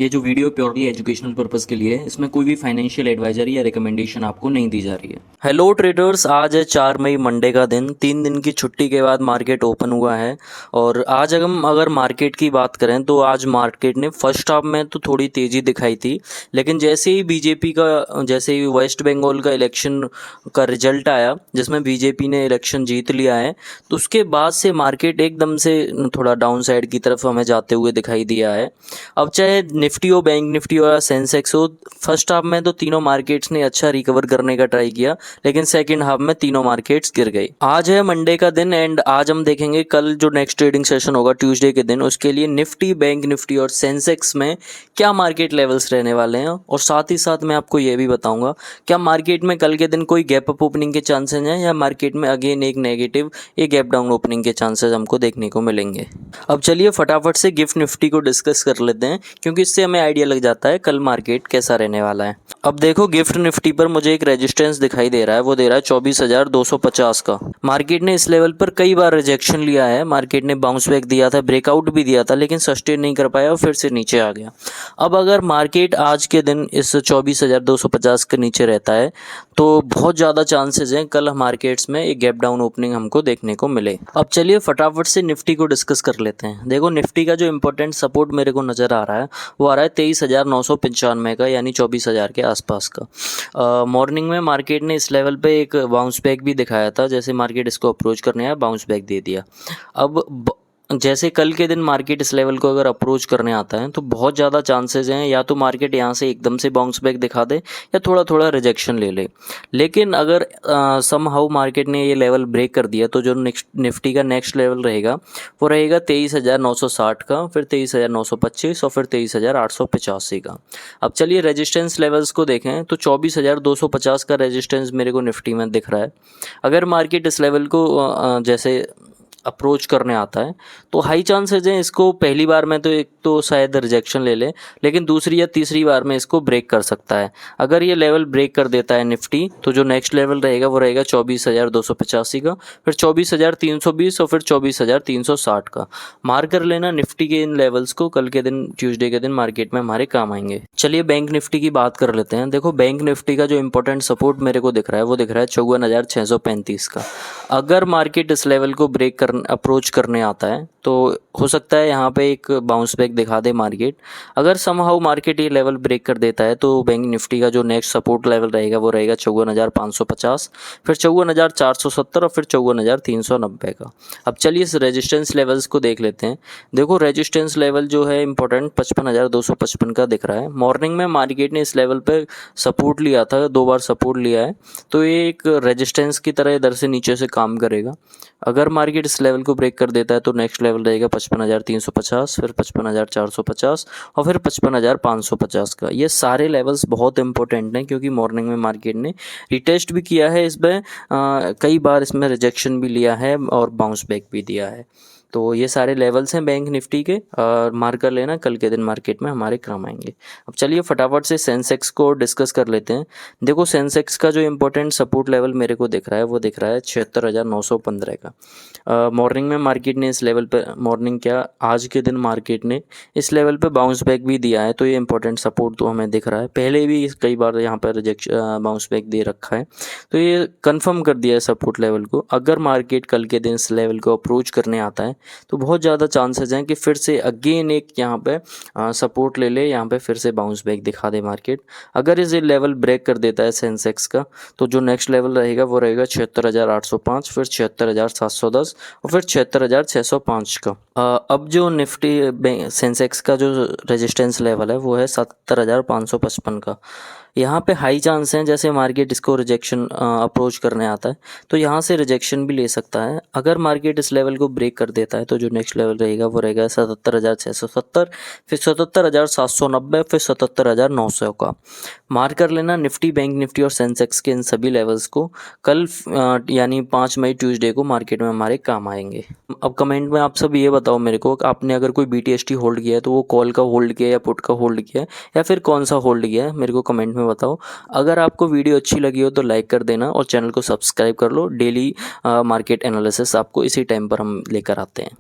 ये जो video purely educational purpose के लिए है, इसमें कोई भी फाइनेंशियल एडवाइजरी या रिकमेंडेशन आपको नहीं दी जा रही है। हेलो ट्रेडर्स, आज है 4 मई, मंडे का दिन। 3 दिन की छुट्टी के बाद मार्केट ओपन हुआ है। और आज अगर मार्केट की बात करें तो आज मार्केट ने फर्स्ट हाफ में तो थोड़ी तेज़ी दिखाई थी, लेकिन जैसे ही जैसे ही वेस्ट बंगाल का इलेक्शन का रिजल्ट आया जिसमें बीजेपी ने इलेक्शन जीत लिया है, तो उसके बाद से मार्केट एकदम से थोड़ा डाउन साइड की तरफ हमें जाते हुए दिखाई दिया है। अब चाहे निफ्टी हो, बैंक निफ्टी हो या सेंसेक्स हो, फर्स्ट हाफ में तो तीनों मार्केट्स ने अच्छा रिकवर करने का ट्राई किया, लेकिन सेकंड हाफ में तीनों मार्केट्स गिर गई। आज है मंडे का दिन एंड आज हम देखेंगे कल जो नेक्स्ट ट्रेडिंग सेशन होगा ट्यूसडे के दिन, उसके लिए निफ्टी, बैंक निफ्टी और सेंसेक्स में क्या मार्केट लेवल्स रहने वाले हैं। और साथ ही साथ मैं आपको ये भी बताऊंगा क्या मार्केट में कल के दिन कोई गैप अप ओपनिंग के चांसेस हैं या मार्केट में अगेन एक नेगेटिव एक गैप डाउन ओपनिंग के चांसेस हमको देखने को मिलेंगे। अब चलिए फटाफट से गिफ्ट निफ्टी को डिस्कस कर लेते हैं, क्योंकि इससे हमें आइडिया लग जाता है कल मार्केट कैसा रहने वाला है। अब देखो गिफ्ट निफ्टी पर मुझे एक रेजिस्टेंस दिखाई दे रहा है, वो दे रहा है 24,250 का। मार्केट ने इस लेवल पर कई बार रिजेक्शन लिया है, मार्केट ने बाउंस बैक दिया था, ब्रेकआउट भी दिया था, लेकिन सस्टेन नहीं कर पाया और फिर से नीचे आ गया। अब अगर मार्केट आज के दिन इस 24,250 के नीचे रहता है तो बहुत ज़्यादा चांसेस हैं कल मार्केट्स में एक गैप डाउन ओपनिंग हमको देखने को मिले। अब चलिए फटाफट से निफ्टी को डिस्कस कर लेते हैं। देखो निफ्टी का जो इंपॉर्टेंट सपोर्ट मेरे को नज़र आ रहा है वो आ रहा है 23,995 का, यानी 24,000 के आसपास का। मॉर्निंग में मार्केट ने इस लेवल पे एक बाउंस बैक भी दिखाया था, जैसे मार्केट इसको अप्रोच करने आया बाउंस बैक दे दिया। अब जैसे कल के दिन मार्केट इस लेवल को अगर अप्रोच करने आता है तो बहुत ज़्यादा चांसेस हैं या तो मार्केट यहाँ से एकदम से बाउंस बैक दिखा दे या थोड़ा थोड़ा रिजेक्शन ले ले। लेकिन अगर समहाउ मार्केट ने ये लेवल ब्रेक कर दिया तो जो निफ्टी का नेक्स्ट लेवल रहेगा वो रहेगा 23,960 का, फिर 23,925 और फिर 23,885 का। अब चलिए रेजिस्टेंस लेवल्स को देखें तो 24,250 का रेजिस्टेंस मेरे को निफ्टी में दिख रहा है। अगर मार्केट इस लेवल को जैसे अप्रोच करने आता है तो हाई चांसेस हैं इसको पहली बार में तो एक तो शायद रिजेक्शन ले ले, लेकिन दूसरी या तीसरी बार में इसको ब्रेक कर सकता है। अगर ये लेवल ब्रेक कर देता है निफ्टी तो जो नेक्स्ट लेवल रहेगा वो रहेगा 24,285 का, फिर 24,320 और फिर 24,360 का। मार्क कर लेना निफ्टी के इन लेवल्स को, कल के दिन ट्यूसडे के दिन मार्केट में हमारे काम आएंगे। चलिए बैंक निफ्टी की बात कर लेते हैं। देखो बैंक निफ्टी का जो इंपॉर्टेंट सपोर्ट मेरे को दिख रहा है वो दिख रहा है 54,635 का। अगर मार्केट इस लेवल को ब्रेक अप्रोच करने आता है तो हो सकता है यहाँ पे एक बाउंस बैक दिखा दे मार्केट। अगर समहाउ मार्केट ये लेवल ब्रेक कर देता है तो बैंक निफ्टी का जो नेक्स्ट सपोर्ट लेवल रहेगा वो रहेगा 54,550, फिर 54,470 और फिर 54,390 का। अब चलिए इस रेजिस्टेंस लेवल्स को देख लेते हैं। देखो रेजिस्टेंस लेवल जो है इंपॉर्टेंट 55,255 का दिख रहा है। मॉर्निंग में मार्केट ने इस लेवल पर सपोर्ट लिया था, 2 बार सपोर्ट लिया है, तो ये एक रेजिस्टेंस की तरह इधर से नीचे से काम करेगा। अगर मार्केट इस लेवल को ब्रेक कर देता है तो नेक्स्ट लेवल रहेगा 55,350, फिर 55,450 और फिर 55,550 का। ये सारे लेवल्स बहुत इंपॉर्टेंट हैं क्योंकि मॉर्निंग में मार्केट ने रिटेस्ट भी किया है, इसमें कई बार इसमें रिजेक्शन भी लिया है और बाउंस बैक भी दिया है। तो ये सारे लेवल्स हैं बैंक निफ्टी के, और मार्क कर लेना, कल के दिन मार्केट में हमारे काम आएंगे। अब चलिए फटाफट से सेंसेक्स को डिस्कस कर लेते हैं। देखो सेंसेक्स का जो इंपॉर्टेंट सपोर्ट लेवल मेरे को दिख रहा है वो दिख रहा है 76,915 का। मॉर्निंग में मार्केट ने इस लेवल पर आज के दिन मार्केट ने इस लेवल पे बाउंस बैक भी दिया है, तो ये इंपॉर्टेंट सपोर्ट तो हमें दिख रहा है। पहले भी कई बार यहाँ पर रिजेक्शन बाउंस बैक दे रखा है, तो ये कंफर्म कर दिया है सपोर्ट लेवल को। अगर मार्केट कल के दिन इस लेवल को अप्रोच करने आता है तो बहुत ज़्यादा चांसेस हैं कि फिर से अगेन एक यहाँ पे सपोर्ट ले ले, यहाँ पे फिर से बाउंस बैक दिखा दे मार्केट। अगर इस लेवल ब्रेक कर देता है सेंसेक्स का तो जो नेक्स्ट लेवल रहेगा वो रहेगा 76,805, फिर 76,710 और फिर 76,605 का। अब जो निफ्टी सेंसेक्स का जो रेजिस्टेंस लेवल है वो है 70,555 का। यहाँ पे हाई चांस हैं जैसे मार्केट इसको रिजेक्शन अप्रोच करने आता है तो यहाँ से रिजेक्शन भी ले सकता है। अगर मार्केट इस लेवल को ब्रेक कर देता है तो जो नेक्स्ट लेवल रहेगा वो रहेगा 77,670, फिर 77,790, फिर 77,900 का। मार्क कर लेना निफ्टी, बैंक निफ्टी और सेंसेक्स के इन सभी लेवल्स को कल यानी 5 मई ट्यूसडे को मार्केट में हमारे काम आएंगे। अब कमेंट में आप सब ये बताओ मेरे को, आपने अगर कोई BTST होल्ड किया है तो वो कॉल का होल्ड किया है या पुट का होल्ड किया है या फिर कौन सा होल्ड किया है, मेरे को कमेंट में बताओ। अगर आपको वीडियो अच्छी लगी हो तो लाइक कर देना और चैनल को सब्सक्राइब कर लो। डेली मार्केट एनालिसिस आपको इसी टाइम पर हम लेकर आते हैं।